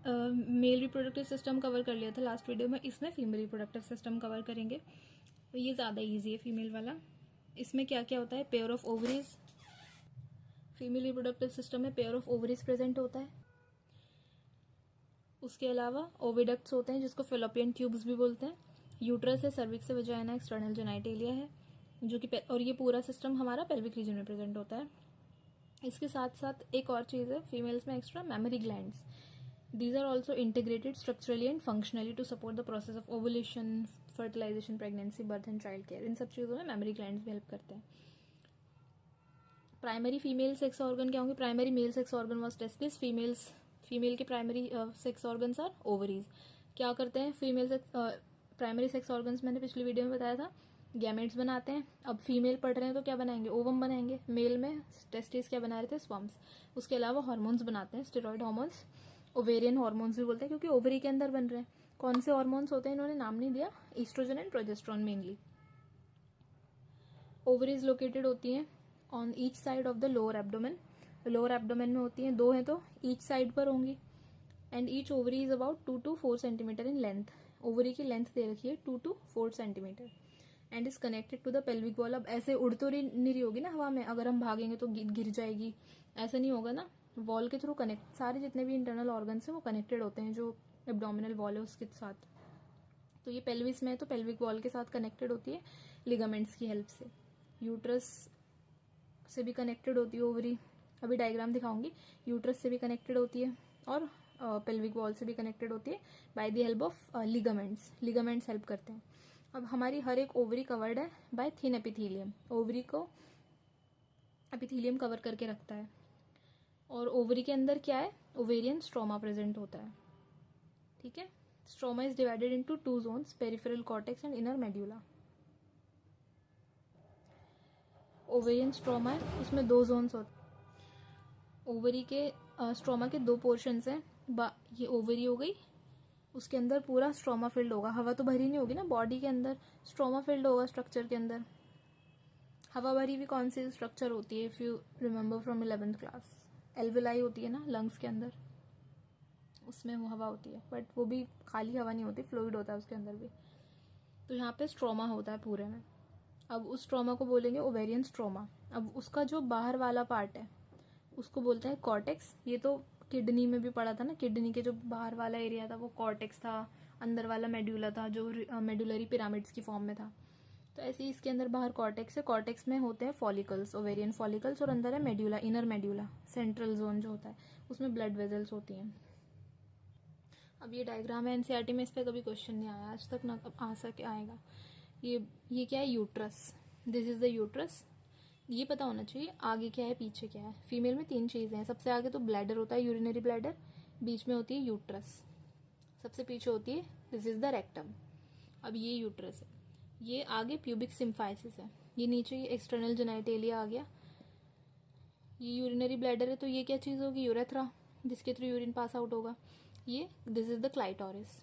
Male reproductive system cover कर लिया था लास्ट वीडियो में, इसमें फीमेल रिप्रोडक्टिव सिस्टम कवर करेंगे। तो ये ज़्यादा इजी है फीमेल वाला। इसमें क्या क्या होता है, pair of ovaries, female reproductive system में पेयर ऑफ ओवरीज प्रेजेंट होता है। उसके अलावा ओविडक्ट्स होते हैं जिसको फेलोपियन ट्यूब्स भी बोलते हैं। यूट्रस है, सर्विक्स है, वजाइना, एक्सटर्नल जेनाइटेलिया है जो कि, और ये पूरा सिस्टम हमारा पेल्विक रीजन में प्रेजेंट होता है। इसके साथ साथ एक और चीज़ है फीमेल्स में extra, mammary glands. These are also integrated structurally and functionally to support the process of ovulation, fertilization, pregnancy, birth and child care. इन सब चीज़ों में मेमोरी ग्लैंड्स भी हेल्प करते हैं। प्राइमरी फीमेल सेक्स ऑर्गन क्या होंगे, primary male sex organ was testis, female के primary sex organs are ovaries. क्या करते हैं female sex, primary sex organs मैंने पिछली वीडियो में बताया था, गैमेट्स बनाते हैं। अब फीमेल पढ़ रहे हैं तो क्या बनाएंगे, ओवम बनाएंगे। मेल में टेस्टिस क्या बना रहे थे, स्पर्म्स। उसके अलावा हार्मोन्स बनाते हैं, स्टेरॉइड हार्मोन्स, ओवेरियन हार्मोन्स भी बोलते हैं क्योंकि ओवरी के अंदर बन रहे हैं। कौन से हार्मोन्स होते हैं इन्होंने नाम नहीं दिया, oestrogen and progesterone mainly. Ovaries located होती हैं on each side of the lower abdomen. Lower abdomen में होती हैं, दो हैं तो ईच साइड पर होंगी। And each ovary is about 2 to 4 centimetre in length. Ovary की लेंथ दे रखी है 2 to 4 centimetre and is connected to the pelvic wall. अब ऐसे उड़ तो नहीं रही होगी ना हवा में, अगर हम भागेंगे तो गिर जाएगी, ऐसा नहीं होगा ना। वॉल के थ्रू कनेक्ट, सारे जितने भी इंटरनल ऑर्गन्स हैं वो कनेक्टेड होते हैं जो एब्डोमिनल वॉल है उसके साथ। तो ये पेल्विस में है तो पेल्विक वॉल के साथ कनेक्टेड होती है लिगामेंट्स की हेल्प से। यूट्रस से भी कनेक्टेड होती है ओवरी, अभी डायग्राम दिखाऊंगी। यूट्रस से भी कनेक्टेड होती है और पेल्विक वॉल से भी कनेक्टेड होती है by the help of ligaments. Ligaments help करते हैं। अब हमारी हर एक ओवरी कवर्ड है बाय थिन एपिथीलियम। ओवरी को एपिथीलियम कवर करके रखता है। और ओवरी के अंदर क्या है, ओवेरियन स्ट्रोमा प्रेजेंट होता है। ठीक है, stroma is divided into 2 zones, peripheral cortex and inner medulla. Ovarian stroma है, उसमें 2 जोन्स होते हैं। ओवरी के स्ट्रोमा के 2 पोर्शंस हैं। ये ओवरी हो गई, उसके अंदर पूरा स्ट्रोमा फिल्ड होगा। हवा तो भरी नहीं होगी ना बॉडी के अंदर, स्ट्रोमा फिल्ड होगा स्ट्रक्चर के अंदर। हवा भरी भी कौन सी स्ट्रक्चर होती है, if you remember from 11th class, alveoli होती है ना लंग्स के अंदर, उसमें वो हवा होती है, बट वो भी खाली हवा नहीं होती, फ्लूइड होता है उसके अंदर भी। तो यहाँ पे स्ट्रोमा होता है पूरे में। अब उस स्ट्रोमा को बोलेंगे ओवेरियन स्ट्रोमा। अब उसका जो बाहर वाला पार्ट है उसको बोलते हैं कॉर्टेक्स। ये तो किडनी में भी पड़ा था ना, किडनी के जो बाहर वाला एरिया था वो कॉर्टेक्स था, अंदर वाला मेड्यूला था जो मेडुलरी पिरामिड्स की फॉर्म में था। तो ऐसे ही इसके अंदर बाहर कॉर्टेक्स है, कॉर्टेक्स में होते हैं फॉलिकल्स, ओवेरियन फॉलिकल्स, और अंदर है medulla, inner medulla, central zone जो होता है, उसमें ब्लड वेजल्स होती हैं। अब ये डायग्राम है एनसीईआरटी में, इस पर कभी क्वेश्चन नहीं आया आज तक, ना आ सके आएगा। ये क्या है, uterus. This is the uterus. ये पता होना चाहिए आगे क्या है पीछे क्या है। फीमेल में 3 चीजें हैं, सबसे आगे तो ब्लैडर होता है, यूरिनरी ब्लैडर, बीच में होती है यूट्रस, सबसे पीछे होती है दिस इज द रेक्टम। अब ये यूट्रस है, ये आगे प्यूबिक सिम्फाइसिस है, ये नीचे ये एक्सटर्नल जेनाइटेलिया आ गया। ये यूरिनरी ब्लैडर है तो ये क्या चीज होगी, यूरेथ्रा, जिसके थ्रू यूरिन पास आउट होगा। ये this is the clitoris.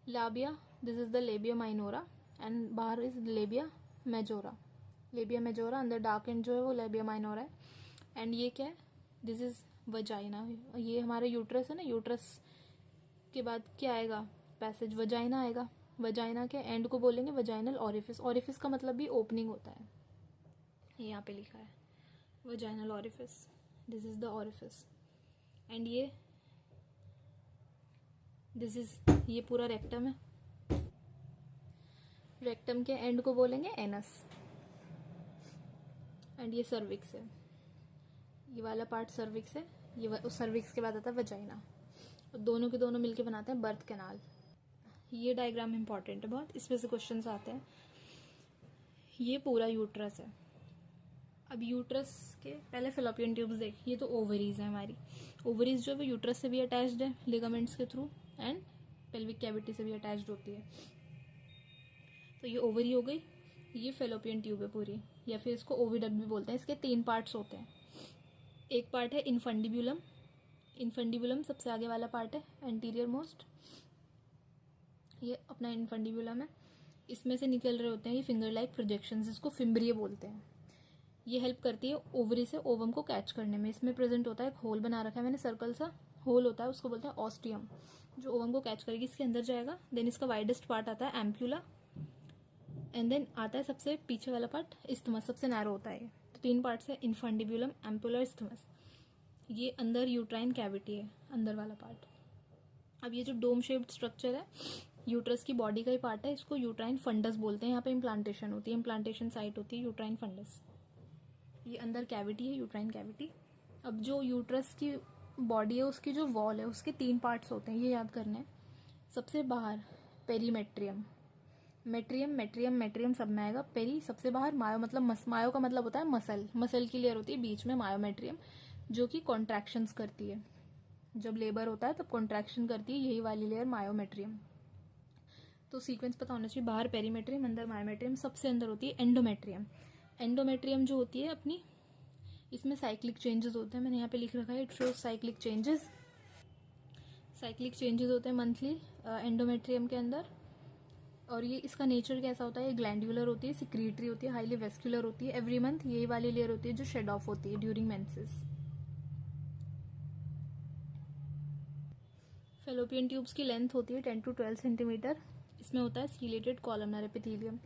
Labia, this is the labia minora and बाहर is labia majora. Labia majora अंदर डार्क एंड जो है वो लेबिया माइनोरा है। एंड ये क्या है, दिस इज वजाइना। ये हमारा यूट्रस है ना, यूट्रस के बाद क्या आएगा, पैसेज वजाइना आएगा। वजाइना के एंड को बोलेंगे वजाइनल ऑरिफिस। ऑरिफिस का मतलब भी ओपनिंग होता है, ये यहाँ पे लिखा है vaginal orifice, this is the orifice. And ये दिस इज, ये पूरा रेक्टम है, रेक्टम के एंड को बोलेंगे एनस। एंड ये सर्विक्स है, ये वाला पार्ट सर्विक्स है, ये सर्विक्स के बाद आता है वजाइना, और दोनों के दोनों मिलके बनाते हैं बर्थ कैनाल। ये डायग्राम इंपॉर्टेंट है बहुत, इसमें से क्वेश्चंस आते हैं। ये पूरा यूट्रस है। अब यूट्रस के पहले फेलोपियन ट्यूब्स देख, ये तो ओवरीज है हमारी। ओवरीज जो है वो यूट्रस से भी अटैच्ड है लिगामेंट्स के थ्रू, एंड पेल्विक कैविटी से भी अटैच्ड होती है। तो ये ओवरी हो गई, ये फेलोपियन ट्यूब है पूरी, या फिर इसको ओविडक्ट भी बोलते हैं। इसके 3 पार्ट्स होते हैं। एक पार्ट है इनफंडिब्यूलम, इनफंडिब्यूलम सबसे आगे वाला पार्ट है, एंटीरियर मोस्ट, ये अपना इनफंडिब्यूलम है। इसमें से निकल रहे होते हैं ये फिंगर लाइक प्रोजेक्शंस, इसको फिम्ब्रिय बोलते हैं। ये हेल्प करती है ओवरी से ओवम को कैच करने में। इसमें प्रेजेंट होता है एक होल बना रखा है मैंने सर्कल सा, होल होता है उसको बोलते हैं ऑस्टियम, जो ओवम को कैच करेगी, इसके अंदर जाएगा। देन इसका वाइडेस्ट पार्ट आता है एम्प्यूला, एंड देन आता है सबसे पीछे वाला पार्ट इस्थमस, सबसे नैरो होता है। तो 3 पार्ट्स है, इनफंडिब्यूलम, एम्प्यूला, इस्थमस। ये अंदर यूट्राइन कैविटी है, अंदर वाला पार्ट। अब ये जो डोम शेप्ड स्ट्रक्चर है यूट्रस की बॉडी का ही पार्ट है, इसको यूट्राइन फंडस बोलते हैं। यहाँ पे इम्प्लांटेशन होती है, इम्प्लांटेशन साइट होती है यूट्राइन फंडस। ये अंदर कैविटी है, यूट्राइन कैविटी। अब जो यूट्रस की बॉडी है उसकी जो वॉल है उसके 3 पार्ट्स होते हैं, ये याद करने हैं। सबसे बाहर पेरीमेट्रियम, मेट्रियम, मेट्रियम, मेट्रियम सब में आएगा। पेरी सबसे बाहर, मायो मतलब मायो का मतलब होता है मसल, मसल की लेयर होती है बीच में मायोमेट्रियम, जो कि कॉन्ट्रैक्शंस करती है। जब लेबर होता है तब कॉन्ट्रैक्शन करती है यही वाली लेयर मायोमेट्रियम। तो सीक्वेंस पता होना चाहिए, बाहर पेरीमेट्रियम, अंदर मायोमेट्रियम, सबसे अंदर होती है एंडोमेट्रियम। एंडोमेट्रियम जो होती है अपनी, इसमें साइक्लिक चेंजेस होते हैं, मैंने यहाँ पे लिख रखा है, it shows cyclic changes. Cyclic changes होते हैं मंथली एंडोमेट्रियम के अंदर। और ये इसका नेचर कैसा होता है, ये ग्लैंडुलर होती है, सिक्रीटरी होती है, हाईली वेस्कुलर होती है। एवरी मंथ यही वाली लेयर होती है जो शेड ऑफ होती है ड्यूरिंग मेंसेस। फेलोपियन ट्यूब्स की लेंथ होती है 10 to 12 सेंटीमीटर। इसमें होता है सीलेटेड कॉलमनर एपिथेलियम,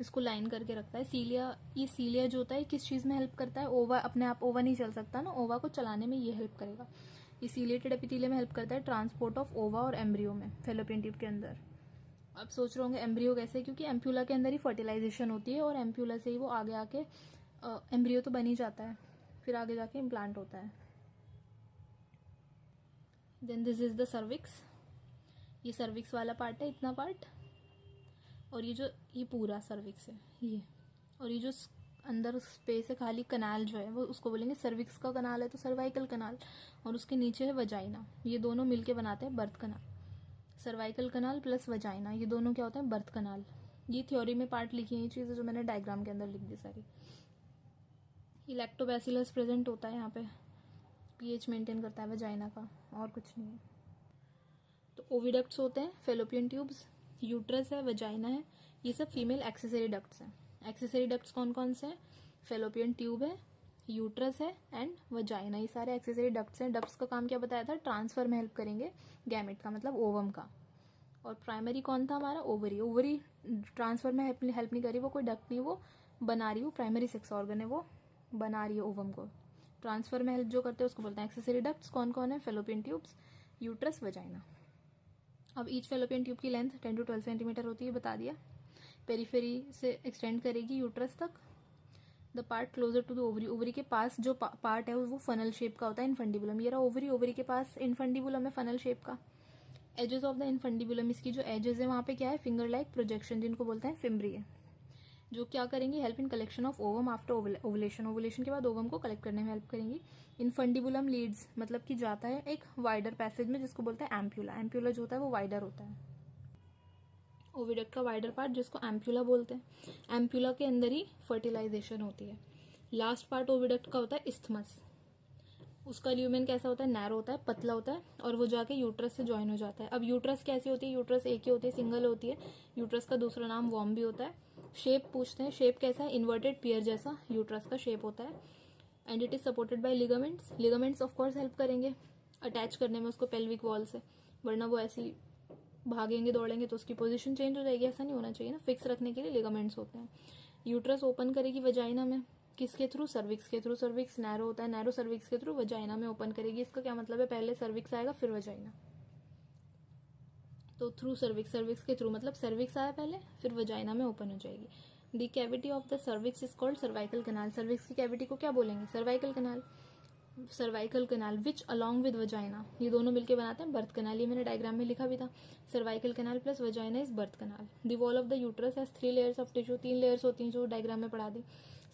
इसको लाइन करके रखता है। सीलिया, ये सीलिया जो होता है किस चीज़ में हेल्प करता है, ओवा, अपने आप ओवा नहीं चल सकता ना, ओवा को चलाने में ये हेल्प करेगा। ये सीलेटेड एपिथेलियम में हेल्प करता है ट्रांसपोर्ट ऑफ ओवा और एम्ब्रियो में, फेलोपियन ट्यूब के अंदर। आप सोच रहे होंगे एम्ब्रियो कैसे, क्योंकि एम्प्यूला के अंदर ही फर्टिलाइजेशन होती है और एम्प्यूला से ही वो आगे आके एम्ब्रियो तो बन ही जाता है, फिर आगे जाके इम्प्लांट होता है। Then this is the cervix, ये सर्विक्स वाला पार्ट है, इतना पार्ट। और ये पूरा सर्विक्स है ये। और ये जो अंदर स्पेस है खाली, कनाल जो है वो उसको बोलेंगे सर्विक्स का कनाल है तो सर्वाइकल कनाल, और उसके नीचे है वजाइना। ये दोनों मिलके बनाते हैं बर्थ कनाल। सर्वाइकल कनाल प्लस वजाइना, ये दोनों क्या होते हैं, बर्थ कनाल। ये थ्योरी में पार्ट लिखी है ये चीज़ें जो मैंने डायग्राम के अंदर लिख दी सारी। ये लैक्टोबैसिलस प्रेजेंट होता है यहाँ पे, पीएच मेंटेन करता है वजाइना का, और कुछ नहीं है। तो ओविडक्ट्स होते हैं, फेलोपियन ट्यूब्स, यूट्रस है, वजाइना है, ये सब फीमेल एक्सेसरी डक्ट्स हैं। एक्सेसरी डक्ट्स कौन कौन से हैं, फेलोपियन ट्यूब है, यूट्रस है एंड वजाइना, ये सारे एक्सेसरी डक्ट्स हैं। डक्ट्स का काम क्या बताया था, ट्रांसफर में हेल्प करेंगे गैमेट का, मतलब ओवम का। और प्राइमरी कौन था हमारा, ओवरी। ओवरी ट्रांसफर में हेल्प नहीं करी, वो कोई डक्ट नहीं, वो बना रही, वो प्राइमरी सेक्स ऑर्गन है, वो बना रही है ओवम को। ट्रांसफर में हेल्प जो करते हैं उसको बोलते हैं एक्सेसरी डक्ट्स। कौन कौन है, फेलोपियन ट्यूब्स, यूट्रस, वजाइना। अब ईच फेलोपियन ट्यूब की लेंथ 10 to 12 सेंटीमीटर होती है, बता दिया। पेरीफेरी से एक्सटेंड करेगी यूट्रस तक। The part closer to the ovary, ovary के पास जो पार्ट है वो फनल शेप का होता है, इनफंडिबुलम। ये रहा ओवरी, ओवरी के पास इनफंडिबुलम है फनल शेप का। एजेस ऑफ द इनफंडिबुलम, इसकी जो एजेस है वहाँ पे क्या है, फिंगर लाइक प्रोजेक्शन, जिनको बोलते हैं फिम्ब्रिए, जो क्या करेंगी, help in collection of ovum after ovulation. Ovulation के बाद ओवम को कलेक्ट करने में हेल्प करेंगी। इनफंडिबुलम लीड्स, मतलब कि जाता है एक वाइडर पैसेज में जिसको बोलते हैं एम्प्यूला। एम्प्यूला जो होता है वो वाइडर होता है, ओविडक्ट का वाइडर पार्ट जिसको एम्प्यूला बोलते हैं। एम्प्यूला के अंदर ही फर्टिलाइजेशन होती है। लास्ट पार्ट ओविडक्ट का होता है इस्थमस, उसका ल्यूमेन कैसा होता है, नैरो होता है, पतला होता है, और वो जाके यूट्रस से ज्वाइन हो जाता है। अब यूट्रस कैसी होती है, यूट्रस एक ही होती है, सिंगल होती है। यूट्रस का दूसरा नाम वॉर्म भी होता है। शेप पूछते हैं, शेप कैसा है, इन्वर्टेड पियर जैसा यूट्रस का शेप होता है। And it is supported by ligaments. Ligaments of course help करेंगे अटैच करने में उसको पेल्विक वॉल से, वरना वो ऐसी भागेंगे दौड़ेंगे तो उसकी पोजीशन चेंज हो जाएगी, ऐसा नहीं होना चाहिए ना। फिक्स रखने के लिए लिगामेंट्स होते हैं। यूट्रस ओपन करेगी वजाइना में, किसके थ्रू, सर्विक्स के थ्रू। सर्विक्स नैरो होता है, नैरो सर्विक्स के थ्रू वजाइना में ओपन करेगी। इसका क्या मतलब है, पहले सर्विक्स आएगा फिर वजाइना, तो थ्रू सर्विक्स, सर्विक्स के थ्रू मतलब सर्विक्स आया पहले फिर वजाइना में ओपन हो जाएगी। The cavity of the cervix is called cervical canal. Cervix की कैविटी को क्या बोलेंगे, cervical canal. Cervical canal which along with vagina, ये दोनों मिलकर बनाते हैं बर्थ कनाल। ये मैंने डायग्राम में लिखा भी था, cervical canal plus vagina is birth canal. The wall of the uterus has 3 layers of tissue, 3 layers होती हैं जो डायग्राम में पढ़ा दी।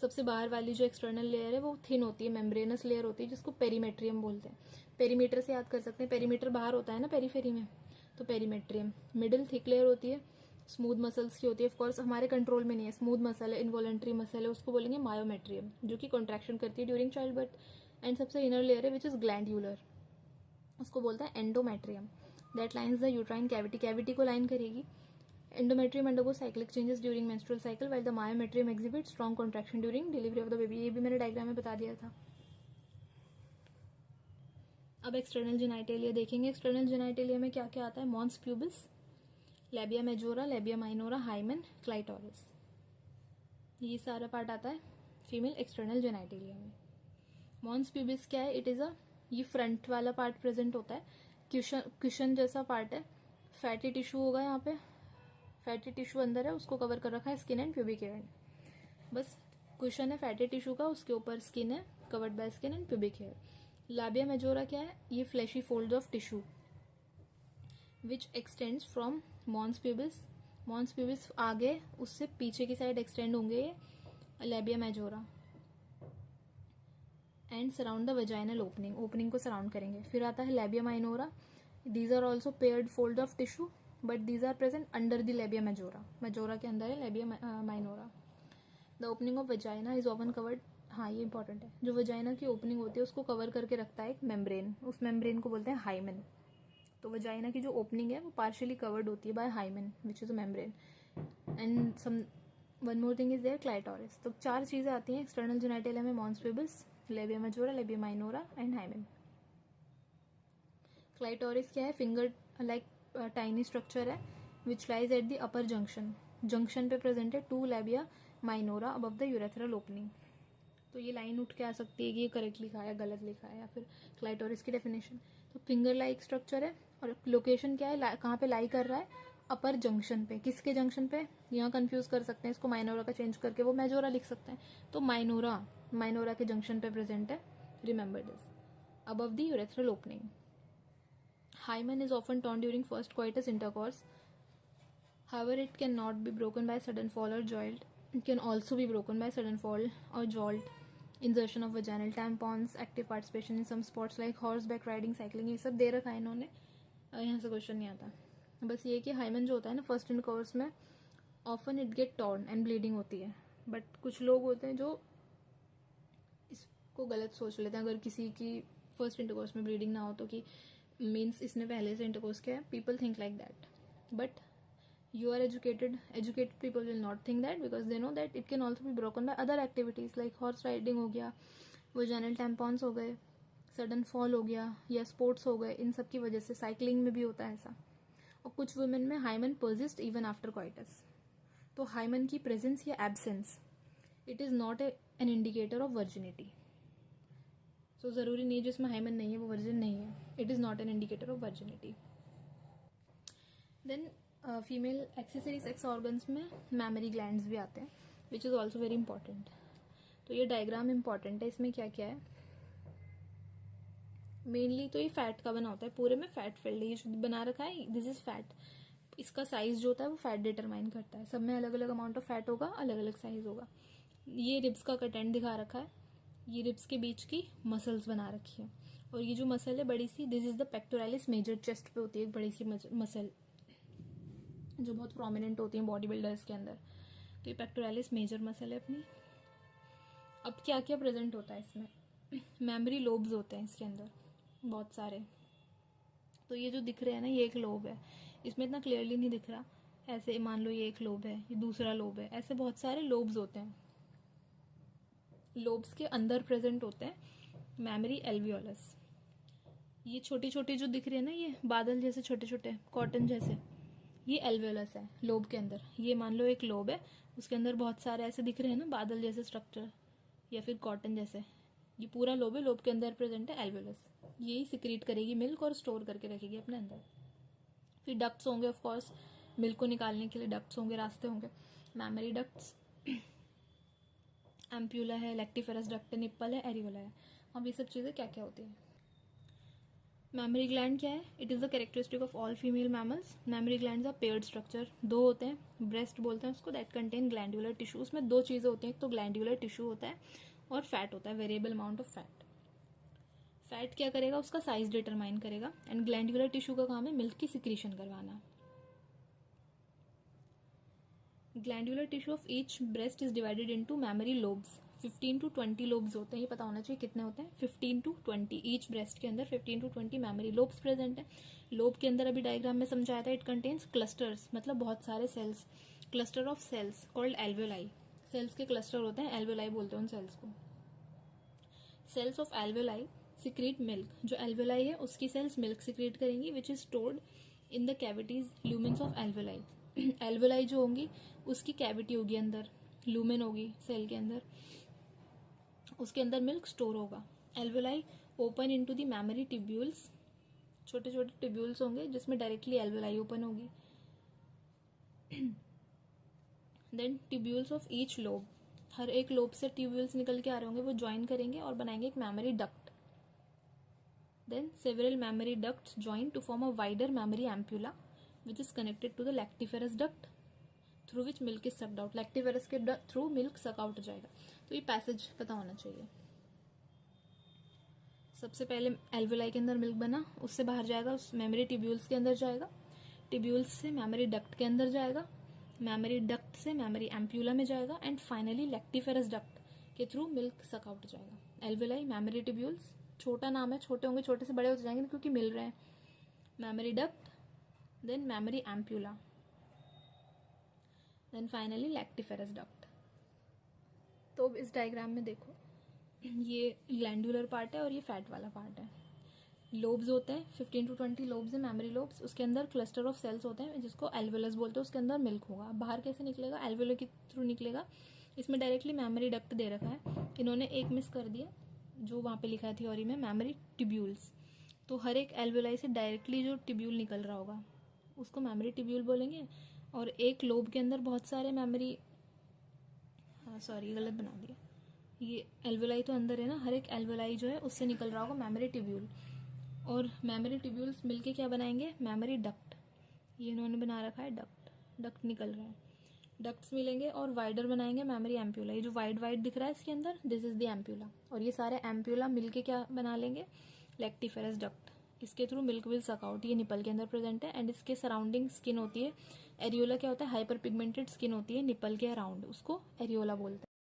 सबसे बाहर वाली जो एक्सटर्नल लेयर है वो थिन होती है, मेम्ब्रेनस लेयर होती है, जिसको पेरीमेट्रियम बोलते हैं। पेरीमीटर से याद कर सकते हैं, पेरीमीटर बाहर होता है ना पेरीफेरी में, तो पेरीमेट्रियम। मिडिल थिक लेयर होती है, स्मूथ मसल्स की होती है, ऑफकोर्स हमारे कंट्रोल में नहीं है, स्मूथ मसल है, इनवॉलेंट्री मसल है, उसको बोलेंगे मायोमेट्रियम, जो कि कॉन्ट्रैक्शन करती है ड्यूरिंग चाइल्ड बर्थ। एंड सबसे इनर लेयर है विच इज ग्लैंड्यूलर, उसको बोलते हैं endometrium, that lines the uterine cavity, cavity को लाइन करेगी। Endometrium undergo cyclic changes during menstrual cycle, while the myometrium exhibit strong contraction during delivery of the baby. ये भी मैंने diagram में बता दिया था। अब एक्सटर्नल जेनाइटेलिया देखेंगे। एक्सटर्नल जेनाइटेलिया में क्या क्या आता है? Mons pubis, labia majora, labia minora, hymen, clitoris, ये सारा पार्ट आता है फीमेल एक्सटर्नल जेनाइटेलिया में। मॉन्स प्यूबिस क्या है? इट इज ये फ्रंट वाला पार्ट प्रेजेंट होता है, क्वेश्चन जैसा पार्ट है, फैटी टिश्यू होगा यहाँ पे, फैटी टिश्यू अंदर है, उसको कवर कर रखा है स्किन एंड प्यूबिक हेयर। बस क्वेश्चन है फैटी टिश्यू का, उसके ऊपर स्किन है, covered by skin and pubic hair. Labia majora क्या है? ये fleshy fold of tissue which extends from mons pubis. Mons pubis आगे, उससे पीछे की साइड एक्सटेंड होंगे ये labia majora and surround the vaginal opening, opening को सराउंड करेंगे। फिर आता है labia minora, these are also paired fold of tissue but these are present under the labia majora, majora के अंदर है labia minora. The opening of vagina is often covered, हाँ ये इंपॉर्टेंट है, जो वजाइना की ओपनिंग होती है उसको कवर करके रखता है एक मेम्ब्रेन, उस मेम्ब्रेन को बोलते हैं हाइमेन। तो वजाइना की जो ओपनिंग है वो पार्शियली कवर्ड होती है by hymen which is a membrane. And some one more thing is there, clitoris. तो 4 चीजें आती हैं एक्सटर्नल जेनाइटेलिया में, mons pubis, labia majora, labia minora and hymen. Clitoris क्या है? फिंगर लाइक टाइनी स्ट्रक्चर है which lies at the upper junction, junction पे present है 2 labia minora above the urethral opening. तो ये लाइन उठ के आ सकती है कि ये करेक्ट लिखा है, गलत लिखा है, या फिर क्लाइटोरिस की डेफिनेशन। तो फिंगर लाइक स्ट्रक्चर है और लोकेशन क्या है, कहाँ पे लाई कर रहा है? अपर जंक्शन पे। किसके जंक्शन पे? यहाँ कंफ्यूज कर सकते हैं इसको, माइनोरा का चेंज करके वो मेजोरा लिख सकते हैं। तो माइनोरा के जंक्शन पे प्रेजेंट है, remember this, above the urethral opening. Hymen is often torn during first coitus intercourse, however it cannot be broken by sudden fall or jolt. It can also be broken by sudden fall or jolt, insertion of vaginal tampons, active participation in some sports like horseback riding, cycling, ये सब दे रखा है इन्होंने, यहाँ से question नहीं आता। बस ये कि हाइमेन जो होता है ना फर्स्ट इंटरकोर्स में, often it get torn and bleeding होती है, बट कुछ लोग होते हैं जो इसको गलत सोच लेते हैं, अगर किसी की फर्स्ट इंटरकोर्स में ब्लीडिंग ना हो तो कि मीन्स इसने पहले से इंटरकोर्स किया है, people think like that, but you are educated people will not think that, because they know that it can also be broken by other activities like horse riding हो गया, vaginal tampons हो गए, sudden fall हो गया, या sports हो गए, इन सब की वजह से। साइकिलिंग में भी होता है ऐसा। और कुछ वुमेन में hymen persist even after coitus। तो हाइमन की प्रेजेंस या absence, it is not an indicator of virginity. So जरूरी नहीं है जिसमें हाइमन नहीं है वो वर्जिन नहीं है, it is not an indicator of virginity. Then female accessory sex organs में मैमरी ग्लैंड्स भी आते हैं which is also very important. तो ये डायग्राम इंपॉर्टेंट है, इसमें क्या क्या है, मेनली तो ये फैट का बना होता है, पूरे में फैट फिल्ड है, ये जो बना रखा है दिस इज फैट, इसका साइज जो होता है वो फैट डिटरमाइन करता है, सब में अलग अलग अमाउंट ऑफ फैट होगा, अलग अलग साइज होगा। ये रिब्स का कंटेंट दिखा रखा है, ये रिब्स के बीच की मसल्स बना रखी है, और ये जो मसल है बड़ी सी, this is the pectoralis major, chest पे होती है एक बड़ी सी मसल जो बहुत प्रोमिनेंट होती है बॉडी बिल्डर्स के अंदर। तो ये पेक्टोरालिस मेजर मसल है अपनी। अब क्या क्या प्रेजेंट होता है इसमें, मेमोरी लोब्स होते हैं इसके अंदर बहुत सारे। तो ये जो दिख रहे हैं ना, ये एक लोब है, इसमें इतना क्लियरली नहीं दिख रहा, ऐसे मान लो ये एक लोब है, ये दूसरा लोब है, ऐसे बहुत सारे लोब्स होते हैं। लोब्स के अंदर प्रेजेंट होते हैं मेमोरी एल्वियोलस। ये छोटी छोटी जो दिख रही है ना, ये बादल जैसे छोटे छोटे कॉटन जैसे, ये एल्वियोलस है लोब के अंदर। ये मान लो एक लोब है, उसके अंदर बहुत सारे ऐसे दिख रहे हैं ना बादल जैसे स्ट्रक्चर या फिर कॉटन जैसे, ये पूरा लोब है, लोब के अंदर प्रेजेंट है एल्वियोलस। यही सिक्रीट करेगी मिल्क और स्टोर करके रखेगी अपने अंदर। फिर डक्ट्स होंगे ऑफ कोर्स, मिल्क को निकालने के लिए डक्ट्स होंगे, रास्ते होंगे, मैमरी डक्ट्स, एम्प्यूला है, लैक्टिफेरस डक्ट है, निप्पल है, एरियोला है। अब ये सब चीज़ें क्या क्या होती हैं। मैमरी ग्लैंड क्या है, it is the characteristic of all female mammals. Mammary glands are paired structure, 2 होते हैं, ब्रेस्ट बोलते हैं उसको, दैट कंटेन ग्लैंडुलर टिश्यू। उसमें 2 चीज़ें होती हैं, एक तो ग्लैंडुलर टिश्यू होता है और फैट होता है, variable amount of fat. Fat क्या करेगा, उसका साइज डिटरमाइन करेगा, एंड ग्लैंडुलर टिश्यू का काम है मिल्क की सिक्रीशन करवाना। Glandular tissue of each breast is divided into memory lobes. 15 to 20 lobes होते हैं, ये पता होना चाहिए कितने होते हैं, 15 to 20। ईच ब्रेस्ट के अंदर 15 to 20 मैमरी लोब्स प्रेजेंट है। लोब के अंदर अभी डायग्राम में समझाया था, इट कंटेन्स क्लस्टर्स, मतलब बहुत सारे cells, cluster of cells called alveoli. Cells के क्लस्टर होते हैं, एल्वियोलाई बोलते हैं उन सेल्स को। Cells of alveoli secrete milk, जो एल्वेलाई है उसकी सेल्स मिल्क सिक्रेट करेंगी which is stored in the cavities lumens of alveoli. Alveoli जो होंगी उसकी कैविटी होगी, अंदर लूमेन होगी सेल के अंदर, उसके अंदर मिल्क स्टोर होगा। Alveoli open into the mammary tubules, छोटे छोटे ट्यूब्यूल्स होंगे जिसमें डायरेक्टली एल्वेलाई ओपन होगी। Then tubules of each lobe, हर एक लोब से ट्यूब्यूल्स निकल के आ रहे होंगे, वो ज्वाइन करेंगे और बनाएंगे एक mammary duct. Then several mammary ducts join to form a wider mammary ampulla which is connected to the lactiferous duct through which milk is sucked out. Lactiferous के थ्रू मिल्क सक आउट हो जाएगा। तो ये passage पता होना चाहिए। सबसे पहले एल्वेलाई के अंदर मिल्क बना, उससे बाहर जाएगा, उस मेमोरी ट्यूब्यूल्स के अंदर जाएगा, ट्यूब्यूल्स से मेमोरी डक्ट के अंदर जाएगा, मेमोरी डक्ट से मेमोरी एम्प्यूला में जाएगा एंड फाइनली लैक्टिफेरस डक्ट के थ्रू मिल्क सक आउट जाएगा। एल्वेलाई, मेमोरी ट्यूब्यूल्स, छोटा नाम है, छोटे होंगे, छोटे से बड़े होते जाएंगे क्योंकि मिल रहे हैं। Mammary duct, then mammary ampulla, then finally lactiferous duct. तो इस डायग्राम में देखो, ये ग्लैंडुलर पार्ट है और ये फैट वाला पार्ट है। लोब्स होते हैं 15 to 20 लोब्स हैं, मेमोरी लोब्स, उसके अंदर क्लस्टर ऑफ सेल्स होते हैं जिसको एल्वेलस बोलते हैं। उसके अंदर मिल्क होगा। बाहर कैसे निकलेगा? एल्वेलर के थ्रू निकलेगा। इसमें डायरेक्टली मेमोरी डक्ट दे रखा है, इन्होंने एक मिस कर दिया जो वहाँ पे लिखा है थ्योरी में, मेमोरी ट्यूब्यूल्स। तो हर एक एल्वेलाई से डायरेक्टली जो ट्यूब्यूल निकल रहा होगा उसको मेमोरी ट्यूब्यूल बोलेंगे। और एक लोब के अंदर बहुत सारे मेमोरी, गलत बना दिया, ये एल्वेलाई तो अंदर है ना, हर एक एल्वेलाई जो है उससे निकल रहा होगा मेमोरी ट्यूब्यूल। और मेमोरी ट्यूब्यूल्स मिलके क्या बनाएंगे? Memory duct. ये इन्होंने बना रखा है डक्ट, डक्ट निकल रहा है, डक्ट्स मिलेंगे और वाइडर बनाएंगे मेमोरी एम्प्यूला। ये जो वाइड दिख रहा है इसके अंदर, दिस इज द एम्प्यूला। और ये सारे एम्प्यूला मिलके क्या बना लेंगे? Lactiferous duct. इसके through milk will suck out. ये निपल के अंदर प्रेजेंट है एंड इसके सराउंडिंग स्किन होती है। एरियोला क्या होता है? हाइपर पिगमेंटेड स्किन होती है निपल के अराउंड, उसको एरियोला बोलते हैं।